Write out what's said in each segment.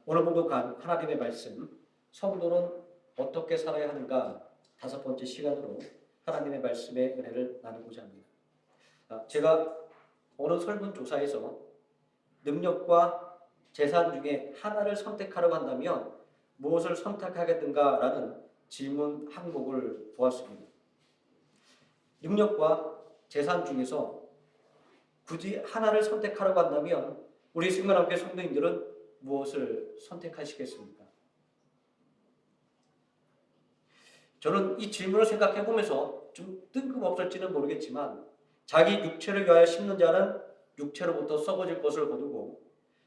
오늘 봉독한 하나님의 말씀, 성도는 어떻게 살아야 하는가 5번째 시간으로 하나님의 말씀의 은혜를 나누고자 합니다. 제가 어느 설문조사에서 능력과 재산 중에 하나를 선택하라고 한다면 무엇을 선택하겠는가 라는 질문 항목을 보았습니다. 능력과 재산 중에서 굳이 하나를 선택하라고 한다면 우리 생명함께 성도님들은 무엇을 선택하시겠습니까? 저는 이 질문을 생각해 보면서 좀 뜬금없을지는 모르겠지만 자기 육체를 위하여 심는 자는 육체로부터 썩어질 것을 거두고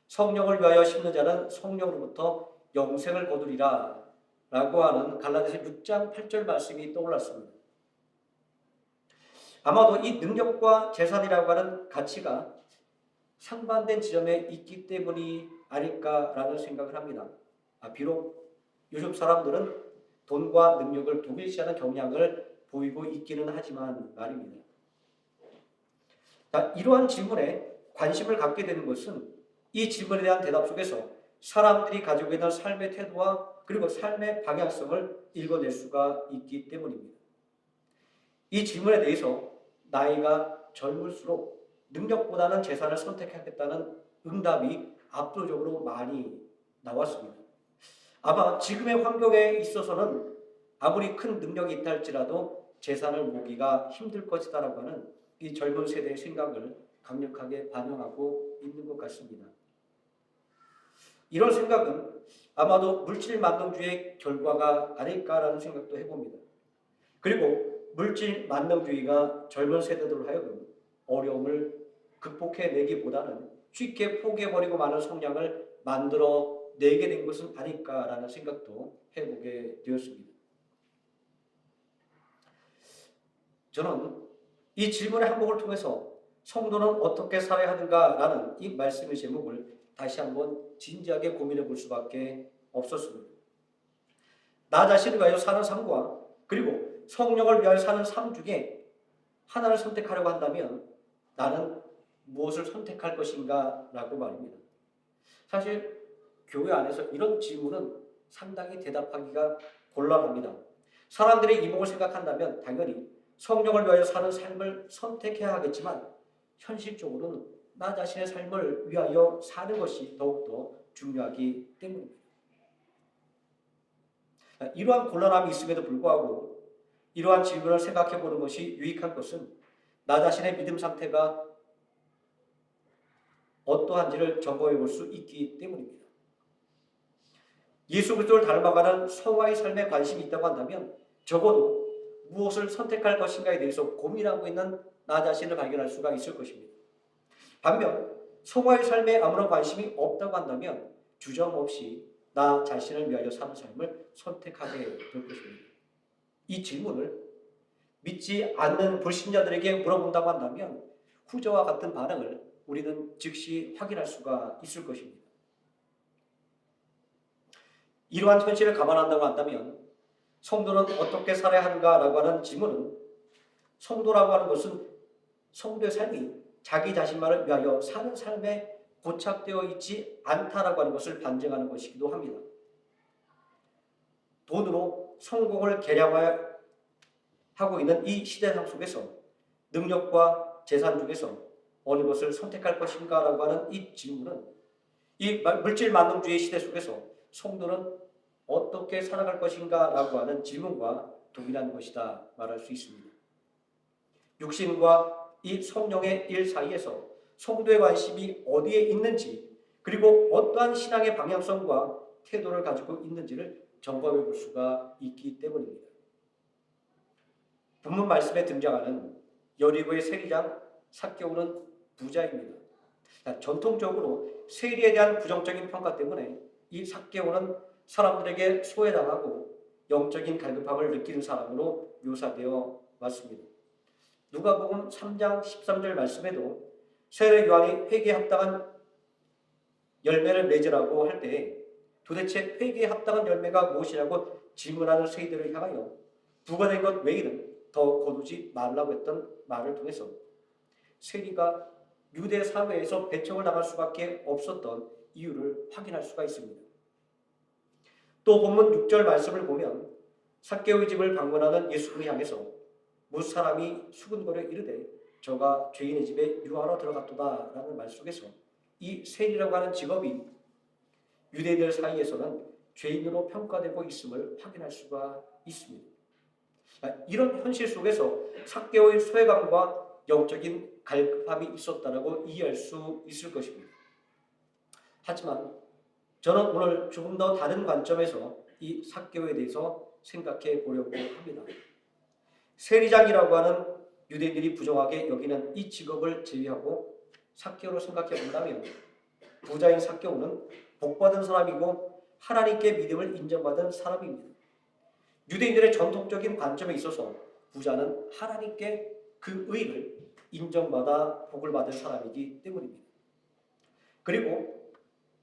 성령을 위하여 심는 자는 성령으로부터 영생을 거두리라 라고 하는 갈라디아서 6장 8절 말씀이 떠올랐습니다. 아마도 이 능력과 재산이라고 하는 가치가 상반된 지점에 있기 때문이 아닐까라는 생각을 합니다. 비록 요즘 사람들은 돈과 능력을 동일시하는 경향을 보이고 있기는 하지만 말입니다. 이러한 질문에 관심을 갖게 되는 것은 이 질문에 대한 대답 속에서 사람들이 가지고 있는 삶의 태도와 그리고 삶의 방향성을 읽어낼 수가 있기 때문입니다. 이 질문에 대해서 나이가 젊을수록 능력보다는 재산을 선택하겠다는 응답이 압도적으로 많이 나왔습니다. 아마 지금의 환경에 있어서는 아무리 큰 능력이 있다 할지라도 재산을 모기가 힘들 것이다라고 하는 이 젊은 세대의 생각을 강력하게 반영하고 있는 것 같습니다. 이런 생각은 아마도 물질 만능주의의 결과가 아닐까라는 생각도 해봅니다. 그리고 물질 만능주의가 젊은 세대들로 하여금 어려움을 극복해내기보다는 쉽게 포기해버리고 많은 성향을 만들어내게 된 것은 아닐까라는 생각도 해보게 되었습니다. 저는 이 질문의 항목을 통해서 성도는 어떻게 살아야 하는가라는 이 말씀의 제목을 다시 한번 진지하게 고민해 볼 수밖에 없었습니다. 나 자신을 위하여 사는 삶과 그리고 성령을 위하여 사는 삶 중에 하나를 선택하려고 한다면 나는 무엇을 선택할 것인가 라고 말입니다. 사실 교회 안에서 이런 질문은 상당히 대답하기가 곤란합니다. 사람들의 이목을 생각한다면 당연히 성령을 위하여 사는 삶을 선택해야 하겠지만 현실적으로는 나 자신의 삶을 위하여 사는 것이 더욱더 중요하기 때문입니다. 이러한 곤란함이 있음에도 불구하고 이러한 질문을 생각해 보는 것이 유익한 것은 나 자신의 믿음 상태가 어떠한지를 점검해 볼 수 있기 때문입니다. 예수 그리스도를 닮아가는 성화의 삶에 관심이 있다고 한다면 적어도 무엇을 선택할 것인가에 대해서 고민하고 있는 나 자신을 발견할 수가 있을 것입니다. 반면 성화의 삶에 아무런 관심이 없다고 한다면 주저없이 나 자신을 위하여 사는 삶을 선택하게 될 것입니다. 이 질문을 믿지 않는 불신자들에게 물어본다고 한다면 후저와 같은 반응을 우리는 즉시 확인할 수가 있을 것입니다. 이러한 현실을 감안한다고 한다면 성도는 어떻게 살아야 하는가라고 하는 질문은 성도라고 하는 것은 성도의 삶이 자기 자신만을 위하여 사는 삶에 고착되어 있지 않다라고 하는 것을 반증하는 것이기도 합니다. 돈으로 성공을 계량하고 있는 이 시대상 속에서 능력과 재산 중에서 어느 것을 선택할 것인가라고 하는 이 질문은 이 물질 만능주의 시대 속에서 성도는 어떻게 살아갈 것인가라고 하는 질문과 동일한 것이다 말할 수 있습니다. 육신과 이 성령의 일 사이에서 성도의 관심이 어디에 있는지 그리고 어떠한 신앙의 방향성과 태도를 가지고 있는지를 점검해 볼 수가 있기 때문입니다. 본문 말씀에 등장하는 여리고의 세리장 삭개오는 부자입니다. 전통적으로 세리에 대한 부정적인 평가 때문에 이 삭개오는 사람들에게 소외당하고 영적인 갈급함을 느끼는 사람으로 묘사되어 왔습니다. 누가복음 3장 13절 말씀에도 세례 요한이 회개에 합당한 열매를 맺으라고 할 때 도대체 회개에 합당한 열매가 무엇이라고 질문하는 세리들을 향하여 부과된 것 외에는 더 거두지 말라고 했던 말을 통해서 세리가 유대 사회에서 배척을 당할 수밖에 없었던 이유를 확인할 수가 있습니다. 또 본문 6절 말씀을 보면 삭개오의 집을 방문하는 예수님을 향해서 뭇 사람이 수군거려 이르되 저가 죄인의 집에 유하러 들어갔도다 라는 말 속에서 이 세리라고 하는 직업이 유대인들 사이에서는 죄인으로 평가되고 있음을 확인할 수가 있습니다. 이런 현실 속에서 삭개오의 소외감과 영적인 갈급함이 있었다라고 이해할 수 있을 것입니다. 하지만 저는 오늘 조금 더 다른 관점에서 이 삭개오에 대해서 생각해 보려고 합니다. 세리장이라고 하는 유대인들이 부정하게 여기는 이 직업을 제외하고 삭개오로 생각해 본다면 부자인 삭개오는 복받은 사람이고 하나님께 믿음을 인정받은 사람입니다. 유대인들의 전통적인 관점에 있어서 부자는 하나님께 그 의를 인정받아 복을 받은 사람이기 때문입니다. 그리고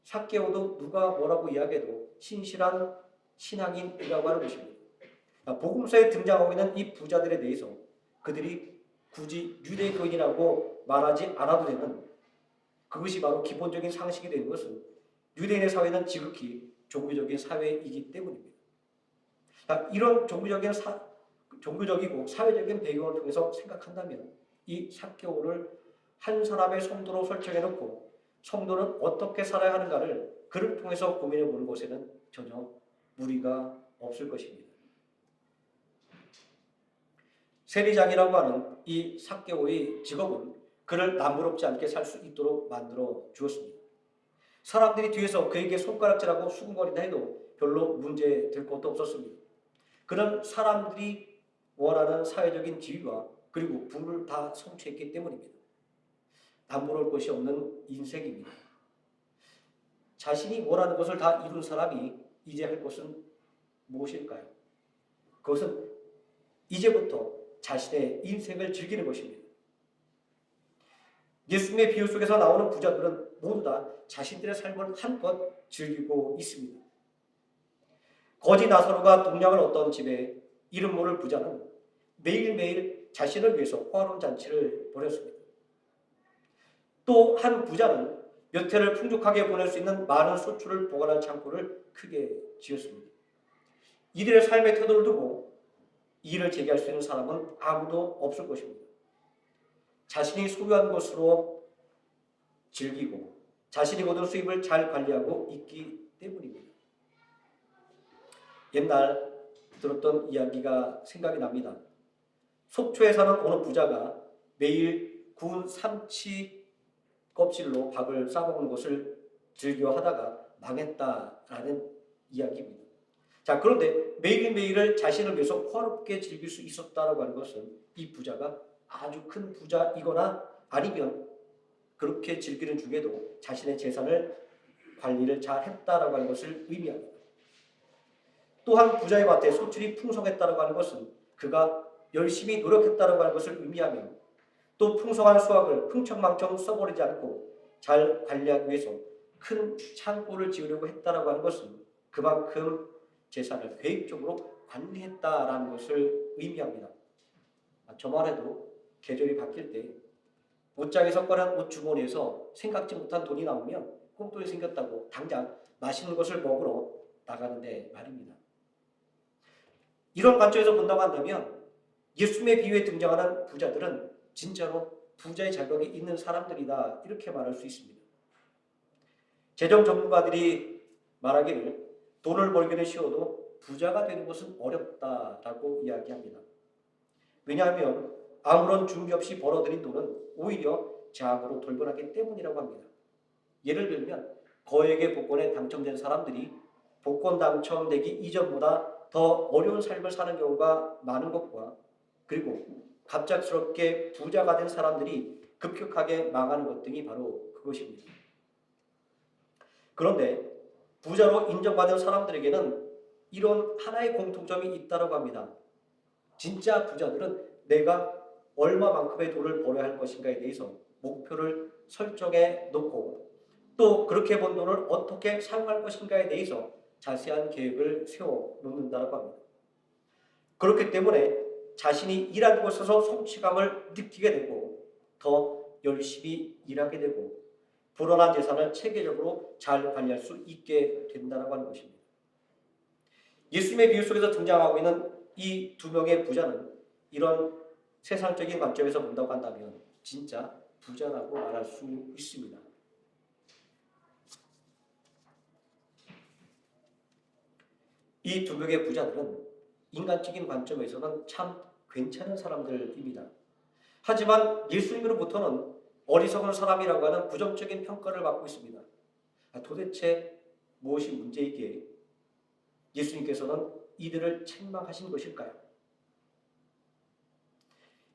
삭개오도 누가 뭐라고 이야기해도 신실한 신앙인이라고 하는 것입니다. 복음서에 등장하고 있는 이 부자들에 대해서 그들이 굳이 유대교인이라고 말하지 않아도 되는, 그것이 바로 기본적인 상식이 되는 것은 유대인의 사회는 지극히 종교적인 사회이기 때문입니다. 이런 종교적이고 사회적인 배경을 통해서 생각한다면 이 삭개오를 한 사람의 성도로 설정해놓고 성도는 어떻게 살아야 하는가를 그를 통해서 고민해보는 것에는 전혀 무리가 없을 것입니다. 세리장이라고 하는 이 삭개오의 직업은 그를 남부럽지 않게 살 수 있도록 만들어 주었습니다. 사람들이 뒤에서 그에게 손가락질하고 수군거린다 해도 별로 문제될 것도 없었습니다. 그는 사람들이 원하는 사회적인 지위와 그리고 부를 다 성취했기 때문입니다. 남부러울 것이 없는 인생입니다. 자신이 원하는 것을 다 이룬 사람이 이제 할 것은 무엇일까요? 그것은 이제부터 자신의 인생을 즐기는 것입니다. 예수님의 비유 속에서 나오는 부자들은 모두 다 자신들의 삶을 한껏 즐기고 있습니다. 거지 나사로가 동량을 얻던 집에 이름 모를 부자는 매일매일 자신을 위해서 호화로운 잔치를 벌였습니다. 또 한 부자는 몇 해를 풍족하게 보낼 수 있는 많은 소출을 보관한 창고를 크게 지었습니다. 이들의 삶의 태도를 두고 이 일을 제기할 수 있는 사람은 아무도 없을 것입니다. 자신이 소유한 것으로 즐기고 자신이 얻은 수입을 잘 관리하고 있기 때문입니다. 옛날 들었던 이야기가 생각이 납니다. 속초에 사는 어느 부자가 매일 구운 삼치 껍질로 밥을 싸먹는 것을 즐겨하다가 망했다라는 이야기입니다. 자, 그런데 매일매일을 자신을 위해서 호화롭게 즐길 수 있었다라고 하는 것은 이 부자가 아주 큰 부자이거나 아니면 그렇게 즐기는 중에도 자신의 재산을 관리를 잘 했다라고 하는 것을 의미합니다. 또한 부자의 밭에 소출이 풍성했다라고 하는 것은 그가 열심히 노력했다라고 하는 것을 의미하며 또 풍성한 수확을 흥청망청 써버리지 않고 잘 관리하기 위해서 큰 창고를 지으려고 했다라고 하는 것은 그만큼 재산을 계획적으로 관리했다라는 것을 의미합니다. 저만 해도 계절이 바뀔 때 옷장에서 꺼낸 옷 주머니에서 생각지 못한 돈이 나오면 꽁돈이 생겼다고 당장 맛있는 것을 먹으러 나가는데 말입니다. 이런 관점에서 본다고 한다면 예수님의 비유에 등장하는 부자들은 진짜로 부자의 자격이 있는 사람들이다, 이렇게 말할 수 있습니다. 재정 전문가들이 말하기를 돈을 벌기는 쉬워도 부자가 되는 것은 어렵다라고 이야기합니다. 왜냐하면 아무런 준비 없이 벌어들인 돈은 오히려 재앙으로 돌변하기 때문이라고 합니다. 예를 들면 거액의 복권에 당첨된 사람들이 복권 당첨되기 이전보다 더 어려운 삶을 사는 경우가 많은 것과 그리고 갑작스럽게 부자가 된 사람들이 급격하게 망하는 것 등이 바로 그것입니다. 그런데 부자로 인정받은 사람들에게는 이런 하나의 공통점이 있다고 합니다. 진짜 부자들은 내가 얼마만큼의 돈을 벌어야 할 것인가에 대해서 목표를 설정해 놓고 또 그렇게 번 돈을 어떻게 사용할 것인가에 대해서 자세한 계획을 세워 놓는다고 합니다. 그렇기 때문에 자신이 일하는 곳에서 성취감을 느끼게 되고 더 열심히 일하게 되고 불어난 재산을 체계적으로 잘 관리할 수 있게 된다고 하는 것입니다. 예수님의 비유 속에서 등장하고 있는 이 두 명의 부자는 이런 세상적인 관점에서 본다고 한다면 진짜 부자라고 말할 수 있습니다. 이 두 명의 부자들은 인간적인 관점에서는 참 괜찮은 사람들입니다. 하지만 예수님으로부터는 어리석은 사람이라고 하는 부정적인 평가를 받고 있습니다. 도대체 무엇이 문제이기에 예수님께서는 이들을 책망하신 것일까요?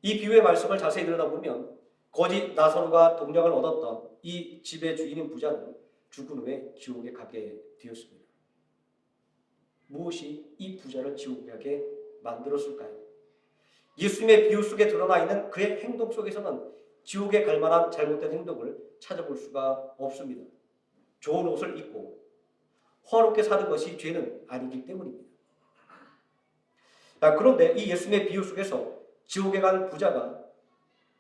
이 비유의 말씀을 자세히 들여다보면 거짓 나선과 동력을 얻었던 이 집의 주인인 부자는 죽은 후에 지옥에 가게 되었습니다. 무엇이 이 부자를 지옥에 가게 만들었을까요? 예수님의 비유 속에 드러나 있는 그의 행동 속에서는 지옥에 갈 만한 잘못된 행동을 찾아볼 수가 없습니다. 좋은 옷을 입고 화롭게 사는 것이 죄는 아니기 때문입니다. 그런데 이 예수님의 비유 속에서 지옥에 간 부자가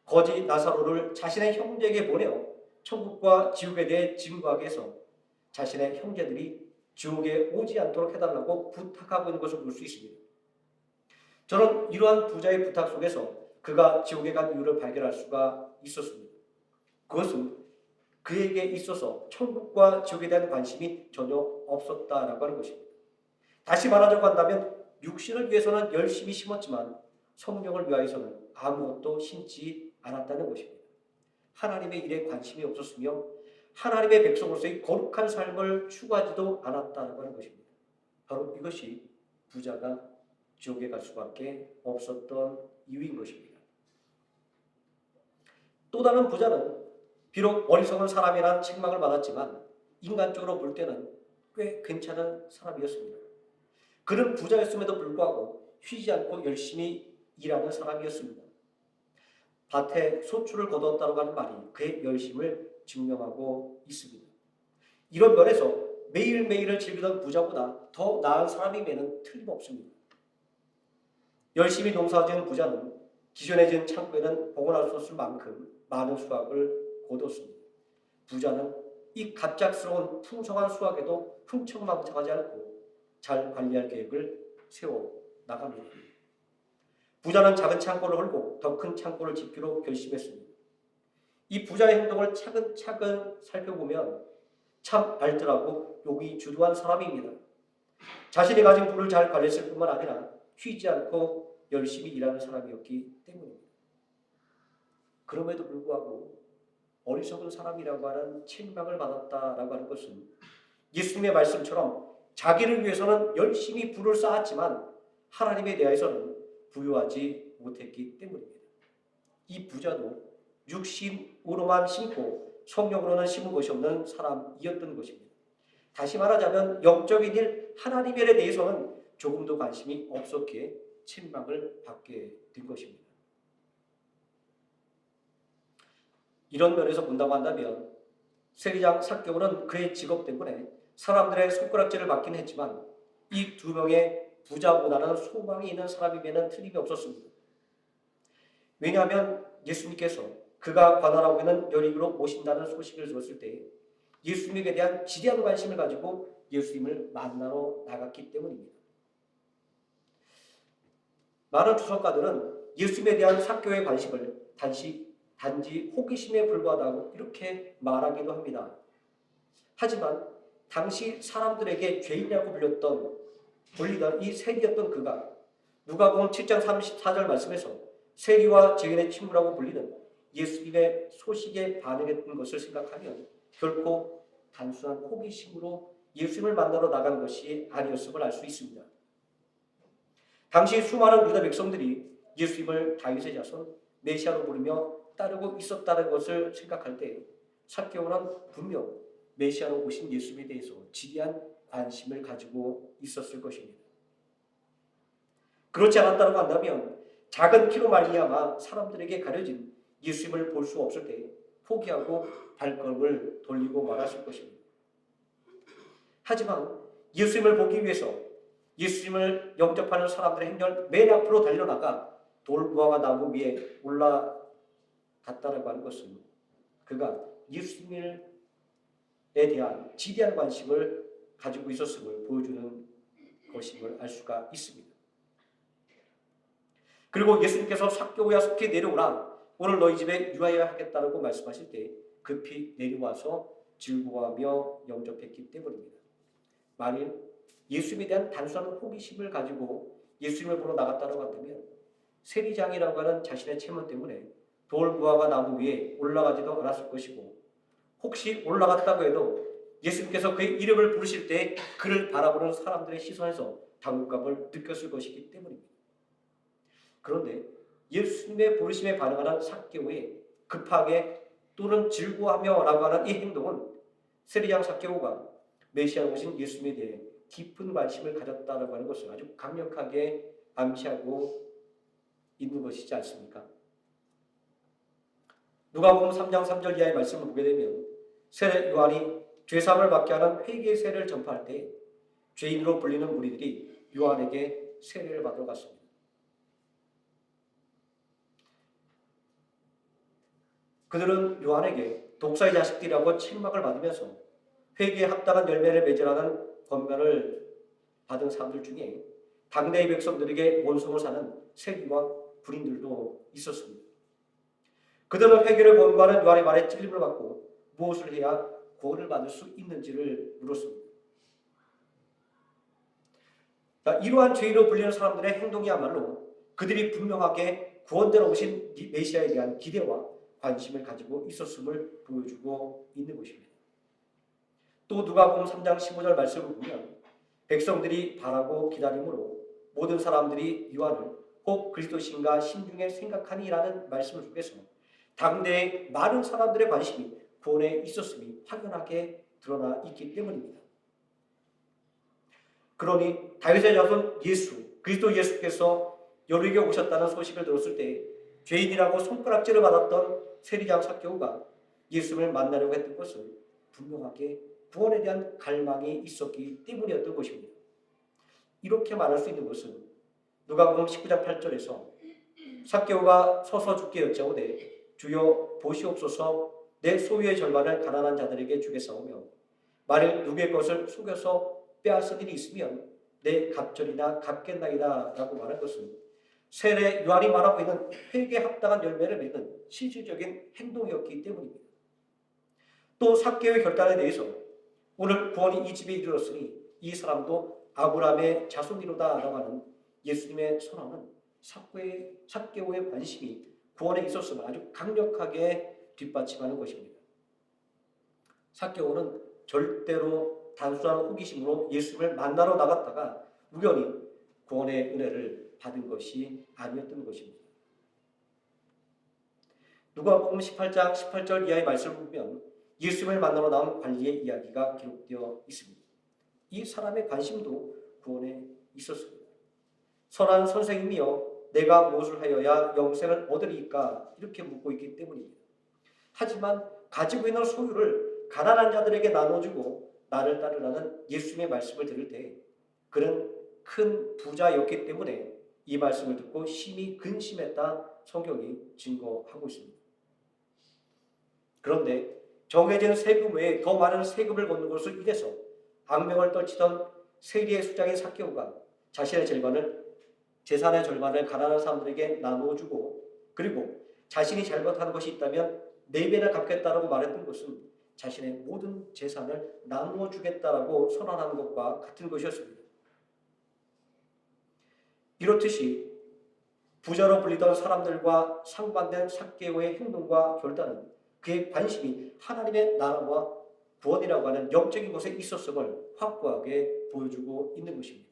거지 나사로를 자신의 형제에게 보내어 천국과 지옥에 대해 증거하게 해서 자신의 형제들이 지옥에 오지 않도록 해달라고 부탁하고 있는 것을 볼 수 있습니다. 저는 이러한 부자의 부탁 속에서 그가 지옥에 간 이유를 발견할 수가 있었습니다. 그것은 그에게 있어서 천국과 지옥에 대한 관심이 전혀 없었다라고 하는 것입니다. 다시 말하자고 한다면 육신을 위해서는 열심히 심었지만 성령을 위하여서는 아무것도 심지 않았다는 것입니다. 하나님의 일에 관심이 없었으며 하나님의 백성으로서의 거룩한 삶을 추구하지도 않았다고 하는 것입니다. 바로 이것이 부자가 지옥에 갈 수밖에 없었던 이유인 것입니다. 또 다른 부자는 비록 어리석은 사람이라는 책망을 받았지만 인간적으로 볼 때는 꽤 괜찮은 사람이었습니다. 그는 부자였음에도 불구하고 쉬지 않고 열심히 일하는 사람이었습니다. 밭에 소출을 거두었다고 하는 말이 그의 열심을 증명하고 있습니다. 이런 면에서 매일매일을 즐기던 부자보다 더 나은 사람임에는 틀림없습니다. 열심히 농사지은 부자는 기존에 지은 창고에는 보관할 수 없을 만큼 많은 수확을 거뒀습니다. 부자는 이 갑작스러운 풍성한 수확에도 흥청망청하지 않고 잘 관리할 계획을 세워 나갑니다. 부자는 작은 창고를 헐고 더 큰 창고를 짓기로 결심했습니다. 이 부자의 행동을 차근차근 살펴보면 참 알뜰하고 용이 주도한 사람입니다. 자신이 가진 부를 잘 관리했을 뿐만 아니라 쉬지 않고 열심히 일하는 사람이었기 때문입니다. 그럼에도 불구하고 어리석은 사람이라고 하는 책망을 받았다라고 하는 것은 예수님의 말씀처럼 자기를 위해서는 열심히 부를 쌓았지만 하나님에 대해서는 부유하지 못했기 때문입니다. 이 부자도 육신으로만 심고 성령으로는 심은 것이 없는 사람이었던 것입니다. 다시 말하자면 영적인 일, 하나님의 일에 대해서는 조금도 관심이 없었기에 책망을 받게 된 것입니다. 이런 면에서 본다고 한다면 세리장 삭개오는 그의 직업 때문에 사람들의 손가락질을 받긴 했지만 이 두 명의 부자보다는 소망이 있는 사람임에는 틀림이 없었습니다. 왜냐하면 예수님께서 그가 관할하고 있는 여리고로 오신다는 소식을 들었을 때 예수님에 대한 지대한 관심을 가지고 예수님을 만나러 나갔기 때문입니다. 많은 주석가들은 예수님에 대한 삭개오의 관심을 단지 호기심에 불과하다고 이렇게 말하기도 합니다. 하지만 당시 사람들에게 죄인이라고 불리던 이 세리였던 그가 누가복음 7장 34절 말씀에서 세리와 죄인의 친구라고 불리는 예수님의 소식에 반응했던 것을 생각하면 결코 단순한 호기심으로 예수님을 만나러 나간 것이 아니었음을 알 수 있습니다. 당시 수많은 유다 백성들이 예수님을 다윗의 자손 메시아로 부르며 따르고 있었다는 것을 생각할 때 삭개오는 분명 메시아로 오신 예수님에 대해서 지대한 관심을 가지고 있었을 것입니다. 그렇지 않았다고 한다면 작은 키로 말미암아 사람들에게 가려진 예수님을 볼 수 없을 때 포기하고 발걸음을 돌리고 말았을 것입니다. 하지만 예수님을 보기 위해서 예수님을 영접하는 사람들의 행렬 맨 앞으로 달려나가 돌무화과 나무 위에 올라갔다라고 하는 것은 그가 예수님을 대한 지대한 관심을 가지고 있었음을 보여주는 것임을 알 수가 있습니다. 그리고 예수님께서 삭개오야 속히 내려오라, 오늘 너희 집에 유하여야 하겠다라고 말씀하실 때 급히 내려와서 즐거워하며 영접했기 때문입니다. 만일 예수님에 대한 단순한 호기심을 가지고 예수님을 보러 나갔다고 한다면 세리장이라고 하는 자신의 체면 때문에 돌 무화과 나무 위에 올라가지도 않았을 것이고, 혹시 올라갔다고 해도 예수님께서 그의 이름을 부르실 때 그를 바라보는 사람들의 시선에서 당혹감을 느꼈을 것이기 때문입니다. 그런데 예수님의 부르심에 반응하는 삭개오의 급하게 또는 즐거워하며 라고 하는 이 행동은 세리장 삭개오가 메시아로 오신 예수님에 대해 깊은 관심을 가졌다라고 하는 것을 아주 강력하게 암시하고 있는 것이지 않습니까? 누가복음 3장 3절 이하의 말씀을 보게 되면 세례 요한이 죄사함을 받게 하는 회개의 세례를 전파할 때 죄인으로 불리는 무리들이 요한에게 세례를 받으러 갔습니다. 그들은 요한에게 독사의 자식들이라고 책망을 받으면서 회개에 합당한 열매를 맺으라는 권면을 받은 사람들 중에 당대의 백성들에게 원성을 사는 세리와 군인들도 있었습니다. 그들은 회개를 권고하는 요한의 말에 찔림을 받고 무엇을 해야 구원을 받을 수 있는지를 물었습니다. 이러한 죄인으로 불리는 사람들의 행동이야말로 그들이 분명하게 구원대로 오신 메시아에 대한 기대와 관심을 가지고 있었음을 보여주고 있는 것입니다. 또 누가복음 3장 15절 말씀을 보면 백성들이 바라고 기다림으로 모든 사람들이 요한을 혹 그리스도신가 심중에 생각하니라는 말씀을 통해서 당대의 많은 사람들의 관심이 구원에 있었음이 확연하게 드러나 있기 때문입니다. 그러니 다윗의 자손 예수, 그리스도 예수께서 여리고에 오셨다는 소식을 들었을 때 죄인이라고 손가락질을 받았던 세리장 삭개오가 예수님을 만나려고 했던 것은 분명하게 구원에 대한 갈망이 있었기 때문이었던 것입니다. 이렇게 말할 수 있는 것은 누가복음 19장 8절에서 삭개오가 서서 주께 여짜오되 주여 보시옵소서, 내 소유의 절반을 가난한 자들에게 주겠사오며 만일 누구의 것을 속여서 빼앗은 일이 있으면 내 갑절이나 갚겠나이다 라고 말한 것은 세례 요한이 말하고 있는 회개에 합당한 열매를 맺는 실질적인 행동이었기 때문입니다. 또 삭개오의 결단에 대해서 오늘 구원이 이 집에 이르렀으니 이 사람도 아브라함의 자손이로다 라고 하는 예수님의 선언은 삭개오의 관심이 구원에 있었음을 아주 강력하게 뒷받침하는 것입니다. 삭개오는 절대로 단순한 호기심으로 예수님을 만나러 나갔다가 우연히 구원의 은혜를 받은 것이 아니었던 것입니다. 누가복음 18장 18절 이하의 말씀을 보면 예수님을 만나러 나온 관리의 이야기가 기록되어 있습니다. 이 사람의 관심도 구원에 있었습니다. 선한 선생님이여 내가 무엇을 하여야 영생을 얻으리이까 이렇게 묻고 있기 때문입니다. 하지만 가지고 있는 소유를 가난한 자들에게 나눠주고 나를 따르라는 예수님의 말씀을 들을 때 그는 큰 부자였기 때문에 이 말씀을 듣고 심히 근심했다 성경이 증거하고 있습니다. 그런데 정해진 세금 외에 더 많은 세금을 걷는 것으로 인해서 악명을 떨치던 세리의 수장인 삭개오가 자신의 재산의 절반을 가난한 사람들에게 나누어주고 그리고 자신이 잘못한 것이 있다면 4배나 갚겠다라고 말했던 것은 자신의 모든 재산을 나누어 주겠다라고 선언하는 것과 같은 것이었습니다. 이렇듯이 부자로 불리던 사람들과 상반된 삭개오의 행동과 결단은 그의 관심이 하나님의 나라와 구원이라고 하는 영적인 것에 있었음을 확고하게 보여주고 있는 것입니다.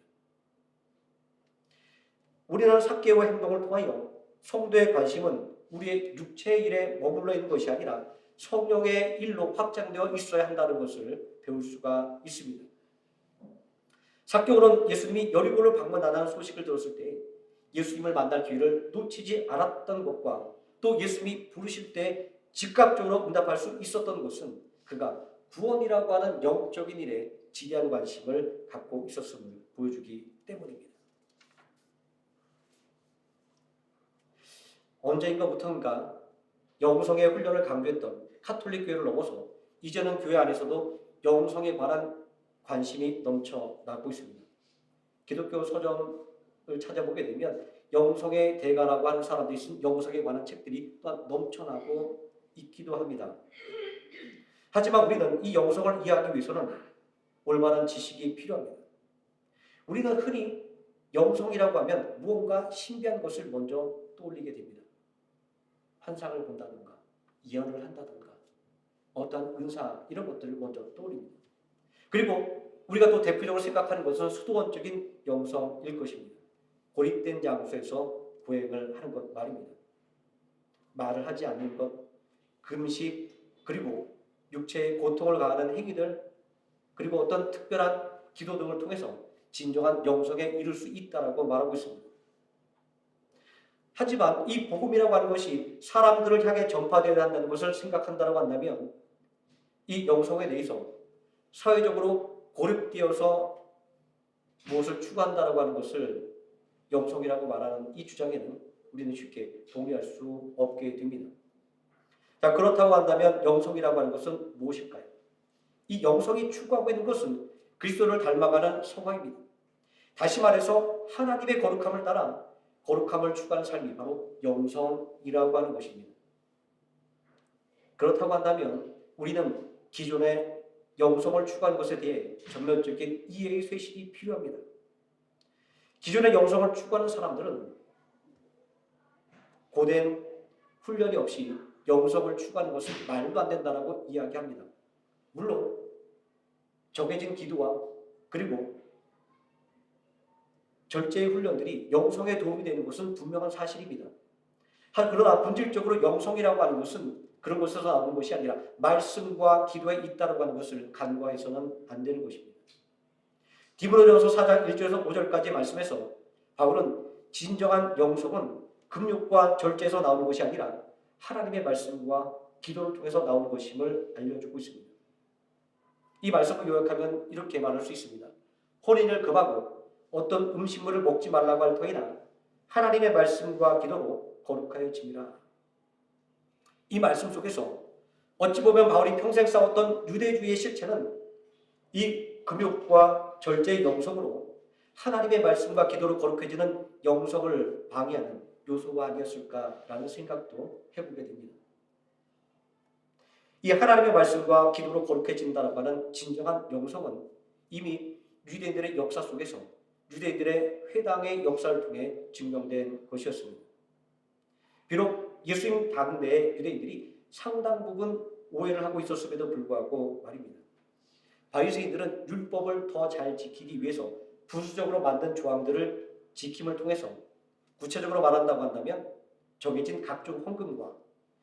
우리는 삭개오의 행동을 통하여 성도의 관심은 우리의 육체의 일에 머물러 있는 것이 아니라 성령의 일로 확장되어 있어야 한다는 것을 배울 수가 있습니다. 삭개오는 예수님이 여리고를 방문하는 소식을 들었을 때 예수님을 만날 기회를 놓치지 않았던 것과 또 예수님이 부르실 때 즉각적으로 응답할 수 있었던 것은 그가 구원이라고 하는 영적인 일에 지대한 관심을 갖고 있었음을 보여주기 때문입니다. 언제인가부터인가 영성의 훈련을 강조했던 카톨릭 교회를 넘어서 이제는 교회 안에서도 영성에 관한 관심이 넘쳐나고 있습니다. 기독교 서점을 찾아보게 되면 영성의 대가라고 하는 사람들이 쓴 영성에 관한 책들이 또한 넘쳐나고 있기도 합니다. 하지만 우리는 이 영성을 이해하기 위해서는 올바른 지식이 필요합니다. 우리는 흔히 영성이라고 하면 무언가 신비한 것을 먼저 떠올리게 됩니다. 환상을 본다든가 예언을 한다든가 어떤 은사 이런 것들을 먼저 떠올립니다. 그리고 우리가 또 대표적으로 생각하는 것은 수도원적인 영성일 것입니다. 고립된 장소에서 구행을 하는 것 말입니다. 말을 하지 않는 것, 금식, 그리고 육체의 고통을 가하는 행위들, 그리고 어떤 특별한 기도 등을 통해서 진정한 영성에 이룰 수 있다라고 말하고 있습니다. 하지만 이 복음이라고 하는 것이 사람들을 향해 전파되어야 한다는 것을 생각한다고 한다면 이 영성에 대해서 사회적으로 고립되어서 무엇을 추구한다고 하는 것을 영성이라고 말하는 이 주장에는 우리는 쉽게 동의할 수 없게 됩니다. 자, 그렇다고 한다면 영성이라고 하는 것은 무엇일까요? 이 영성이 추구하고 있는 것은 그리스도를 닮아가는 성화입니다. 다시 말해서 하나님의 거룩함을 따라 거룩함을 추구하는 삶이 바로 영성이라고 하는 것입니다. 그렇다고 한다면 우리는 기존의 영성을 추구하는 것에 대해 전면적인 이해의 쇄신이 필요합니다. 기존의 영성을 추구하는 사람들은 고된 훈련이 없이 영성을 추구하는 것은 말도 안 된다라고 이야기합니다. 물론 정해진 기도와 그리고 절제의 훈련들이 영성에 도움이 되는 것은 분명한 사실입니다. 그러나 본질적으로 영성이라고 하는 것은 그런 것에서 나오는 것이 아니라 말씀과 기도에 있다고 하는 것을 간과해서는 안 되는 것입니다. 디모데전서 4장 1절에서 5절까지 말씀에서 바울은 진정한 영성은 금욕과 절제에서 나오는 것이 아니라 하나님의 말씀과 기도를 통해서 나오는 것임을 알려주고 있습니다. 이 말씀을 요약하면 이렇게 말할 수 있습니다. 혼인을 금하고 어떤 음식물을 먹지 말라고 할 터이나 하나님의 말씀과 기도로 거룩하여 지니라. 이 말씀 속에서 어찌 보면 바울이 평생 싸웠던 유대주의의 실체는 이 금욕과 절제의 영성으로 하나님의 말씀과 기도로 거룩해지는 영성을 방해하는 요소가 아니었을까라는 생각도 해보게 됩니다. 이 하나님의 말씀과 기도로 거룩해진다고 하는 진정한 영성은 이미 유대인들의 역사 속에서 유대인들의 회당의 역사를 통해 증명된 것이었습니다. 비록 예수님 당대의 유대인들이 상당 부분 오해를 하고 있었음에도 불구하고 말입니다. 바리새인들은 율법을 더 잘 지키기 위해서 부수적으로 만든 조항들을 지킴을 통해서 구체적으로 말한다고 한다면 정해진 각종 헌금과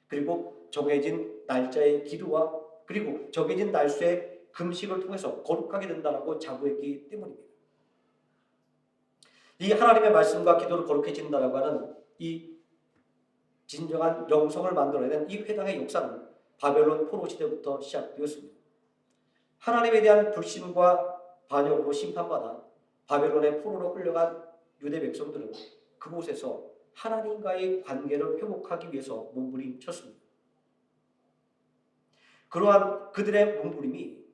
그리고 정해진 날짜의 기도와 그리고 정해진 날수의 금식을 통해서 거룩하게 된다고 자부했기 때문입니다. 이 하나님의 말씀과 기도를 거룩해진다라고 하는 이 진정한 영성을 만들어내는 이 회당의 역사는 바벨론 포로 시대부터 시작되었습니다. 하나님에 대한 불신과 반역으로 심판받아 바벨론의 포로로 끌려간 유대 백성들은 그곳에서 하나님과의 관계를 회복하기 위해서 몸부림쳤습니다. 그러한 그들의 몸부림이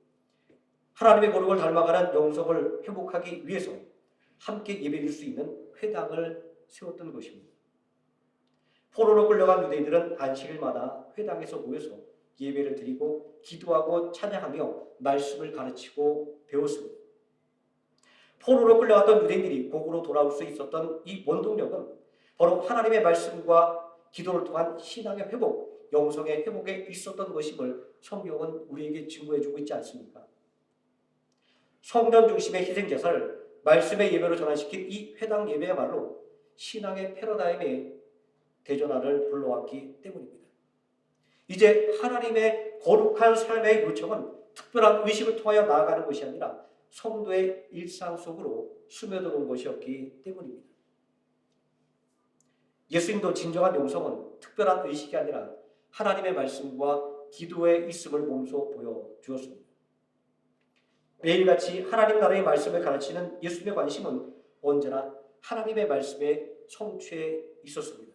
하나님의 거룩을 닮아가는 영성을 회복하기 위해서 함께 예배드릴 수 있는 회당을 세웠던 것입니다. 포로로 끌려간 유대인들은 안식일마다 회당에서 모여서 예배를 드리고 기도하고 찬양하며 말씀을 가르치고 배웠습니다. 포로로 끌려갔던 유대인들이 복으로 돌아올 수 있었던 이 원동력은 바로 하나님의 말씀과 기도를 통한 신앙의 회복, 영성의 회복에 있었던 것임을 성경은 우리에게 증거해주고 있지 않습니까? 성전 중심의 희생제사를 말씀의 예배로 전환시킨 이 회당 예배야말로 신앙의 패러다임의 대전환을 불러왔기 때문입니다. 이제 하나님의 거룩한 삶의 요청은 특별한 의식을 통하여 나아가는 것이 아니라 성도의 일상 속으로 스며들어온 것이었기 때문입니다. 예수님도 진정한 영성은 특별한 의식이 아니라 하나님의 말씀과 기도에 있음을 몸소 보여주었습니다. 매일같이 하나님 나라의 말씀을 가르치는 예수님의 관심은 언제나 하나님의 말씀에 성취해 있었습니다.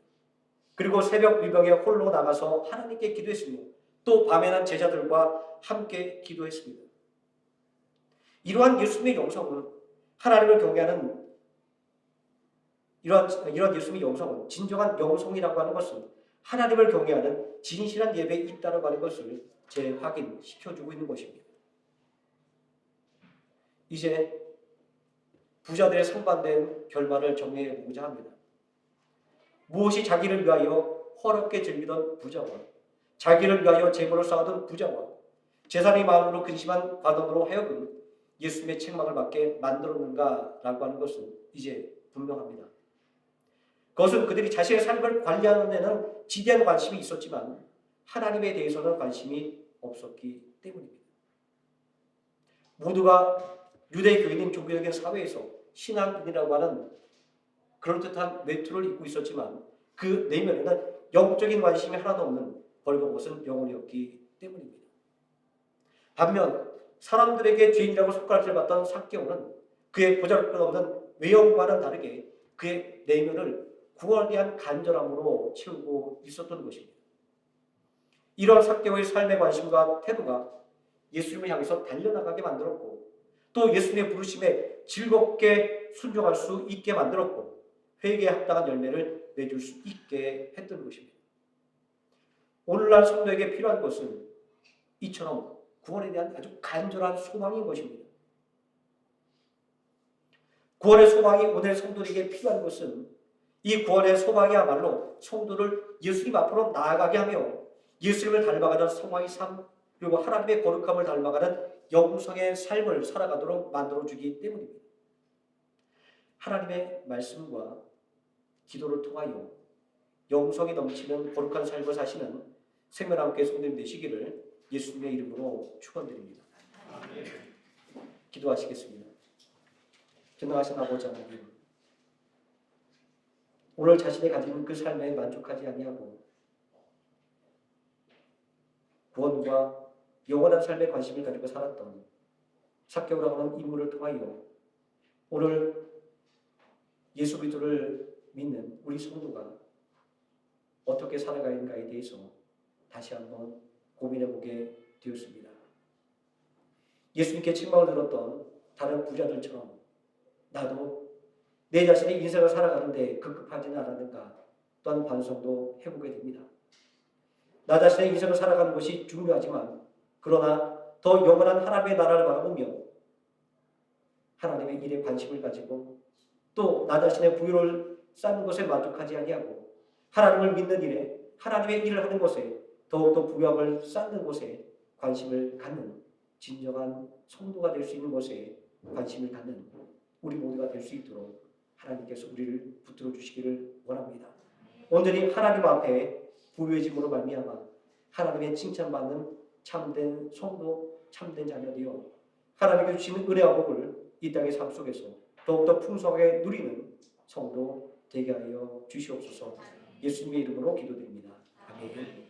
그리고 새벽 위병에 홀로 나가서 하나님께 기도했으며 또 밤에는 제자들과 함께 기도했습니다. 이러한 예수님의 영성은 하나님을 경외하는 이러한 예수님의 영성은 진정한 영성이라고 하는 것은 하나님을 경외하는 진실한 예배에 있다고 하는 것을 재확인시켜주고 있는 것입니다. 이제 부자들의 상반된 결말을 정리해 보고자 합니다. 무엇이 자기를 위하여 허럽게 즐기던 부자와 자기를 위하여 재물을 쌓아둔 부자와 재산의 마음으로 근심한 과돈으로 하여금 예수님의 책망을 받게 만들었는가라고 하는 것은 이제 분명합니다. 그것은 그들이 자신의 삶을 관리하는 데는 지대한 관심이 있었지만 하나님에 대해서는 관심이 없었기 때문입니다. 모두가 유대교인인 종교적인 사회에서 신앙인이라고 하는 그럴듯한 외투를 입고 있었지만 그 내면에는 영적인 관심이 하나도 없는 벌거벗은 영혼이었기 때문입니다. 반면 사람들에게 죄인이라고 손가락질 받던 삭개오는 그의 보잘것없는 외형과는 다르게 그의 내면을 구원에 대한 간절함으로 채우고 있었던 것입니다. 이러한 삭개오의 삶의 관심과 태도가 예수님을 향해서 달려나가게 만들었고 또 예수님의 부르심에 즐겁게 순종할 수 있게 만들었고 회개에 합당한 열매를 맺을 수 있게 했던 것입니다. 오늘날 성도에게 필요한 것은 이처럼 구원에 대한 아주 간절한 소망인 것입니다. 구원의 소망이 오늘 성도에게 필요한 것은 이 구원의 소망이야말로 성도를 예수님 앞으로 나아가게 하며 예수님을 닮아가는 성화의 삶 그리고 하나님의 거룩함을 닮아가는 영성의 삶을 살아가도록 만들어주기 때문입니다. 하나님의 말씀과 기도를 통하여 영성이 넘치는 거룩한 삶을 사시는 생명함께 성도님 되시기를 예수님의 이름으로 축원드립니다. 기도하시겠습니다. 전능하신 아버지 하나님, 오늘 자신이 가진 그 삶에 만족하지 아니하고 구원과 영원한 삶에 관심을 가지고 살았던 삭개오라고 하는 인물을 통하여 오늘 예수 그리스도를 믿는 우리 성도가 어떻게 살아가야 하는가에 대해서 다시 한번 고민해보게 되었습니다. 예수님께 책망을 들었던 다른 부자들처럼 나도 내 자신의 인생을 살아가는데 급급하지는 않았는가 또한 반성도 해보게 됩니다. 나 자신의 인생을 살아가는 것이 중요하지만 그러나 더 영원한 하나님의 나라를 바라보며 하나님의 일에 관심을 가지고 또 나 자신의 부유를 쌓는 것에 만족하지 아니하고 하나님을 믿는 일에 하나님의 일을 하는 것에 더욱더 부유함을 쌓는 것에 관심을 갖는 진정한 성도가 될 수 있는 것에 관심을 갖는 우리 모두가 될 수 있도록 하나님께서 우리를 붙들어 주시기를 원합니다. 오늘이 하나님 앞에 부유해짐으로 말미암아 하나님의 칭찬받는 참된 성도, 참된 자녀 되어 하나님께 주시는 은혜와 복을 이 땅의 삶 속에서 더욱더 풍성하게 누리는 성도 되게 하여 주시옵소서. 예수님의 이름으로 기도드립니다. 아멘.